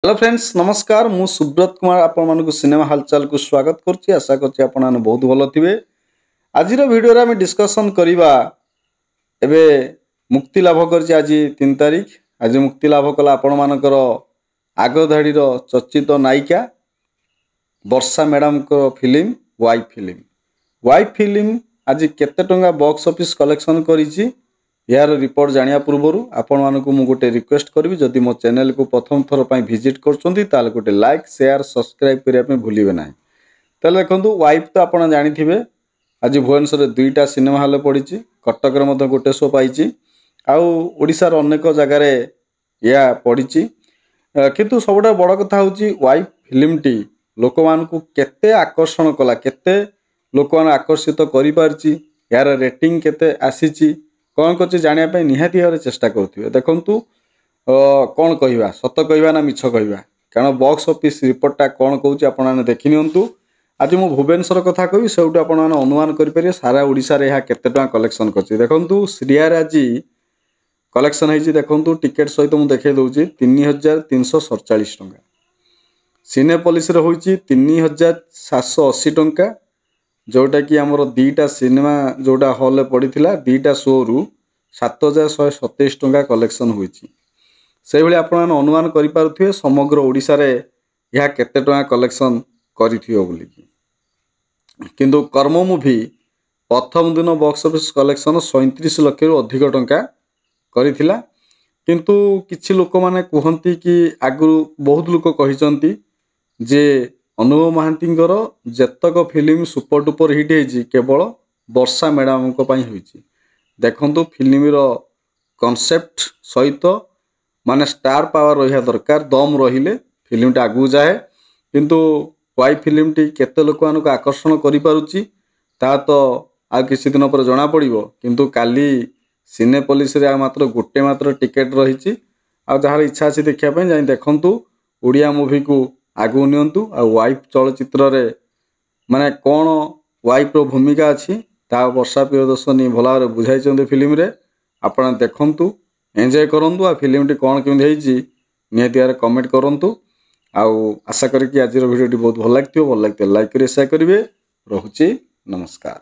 Hello friends नमस्कार मु सुब्रत कुमार आपण मानक सिनेमा हालचाल को स्वागत करछि। आशा करछि आपण माने बहुत भलो थिबे। आजिर वीडियो रे हम डिस्कशन करिबा एबे मुक्ति लाभ करछि आज 3 तारीख। आज मुक्ति लाभ कला आपण मानकर आगो धाड़ी रो चर्चित नायिका वर्षा मैडम को फिल्म वाइफ फिल्म आज केते टंगा बॉक्स ऑफिस कलेक्शन करिछि यार रिपोर्ट जानिया पूर्वर आपण मानक मु गोटे रिक्वेस्ट करी जदि मो चैनल को प्रथम थर पर विजिट करछंती ताले गोटे लाइक शेयर सब्सक्राइब करिया पे भूलिबे नाही। ताले देखंतु वाइफ तो आपण जानि थिबे आज भुवनेश्वर दुईटा सिनेमा हॉल पड़िछि, कटक रे मते गोटे शो पाइछि आउ ओडिसा रो अनेक जगह रे या पड़िछि। किंतु सबटा बड़ कथा होछि वाइफ फिल्म टी लोक मान को केते आकर्षण कला, केते लोक मान आकर्षित करि पारछि, यार रेटिंग केते आसीछि कौन कर जानापी निहाती भाव चेष्टा करुवे। देखु कौन कहवा सत कहवा ना मिछ कहवा कारण बॉक्स ऑफिस रिपोर्टा कौन कौच आपने देखी नियंतु। आज मु भुवनेश्वर कथा कहि से अनुमान करेंगे सारा ओडिशा रे यह केते टका कलेक्शन कर। देखु श्रियार आज कलेक्शन होती देखु टिकेट सहित मुझे देखे दूसरी 3347 टंका, सिनेपोलिस हो 3780 टंका जोटा कि आमर दीटा सिनेमा जोटा हॉल पड़ता दीटा शो रु 7127 टंका कलेक्शन होती। से भाई आप अनुमान करें समग्र ओडिशा रे यह केते टंका कलेक्शन करिथियो बोली। किंतु कर्म मूवी प्रथम दिन बॉक्स ऑफिस कलेक्शन 37 लाख रु अधिक टंका करिथिला। किंतु किछि लोक माने कहंती कि आगु बहुत लोक कहिसंती जे अनुभव महांतींकर जेतक फिल्म सुपर डुपर हिट होती केवल वर्षा मैडम होती। देखंतु फिल्म रो कॉन्सेप्ट सहित माने स्टार पावर रहा दरकार, दम रहिले फिल्म टा आगु जाए। किंतु वाइफ फिल्म टी केते लोक मानक आकर्षण करि पारुची ता तो आ किछि दिन पर जना पड़िबो। किंतु काली सिनेपोलिस रे मात्र टिकेट रही आ जहार इच्छा अछि देखिया पय जाई देखंतु ओडिया मूवी को आगु नियंतु। आ वाइफ चलचित्र रे माने कौन वाइफ रो भूमिका अच्छी ता वर्षा प्रियदर्शनी भल भाव बुझाई फिल्म रे आपण देखंतु एंजॉय करंतु। आ फिल्म टी कौन केमि हेछि निहाती कमेंट करंतु। आउ आशा करी कि आज वीडियो टी बहुत भल लागथियो, लाइक करिवे शेयर करिवे। रहुछि नमस्कार।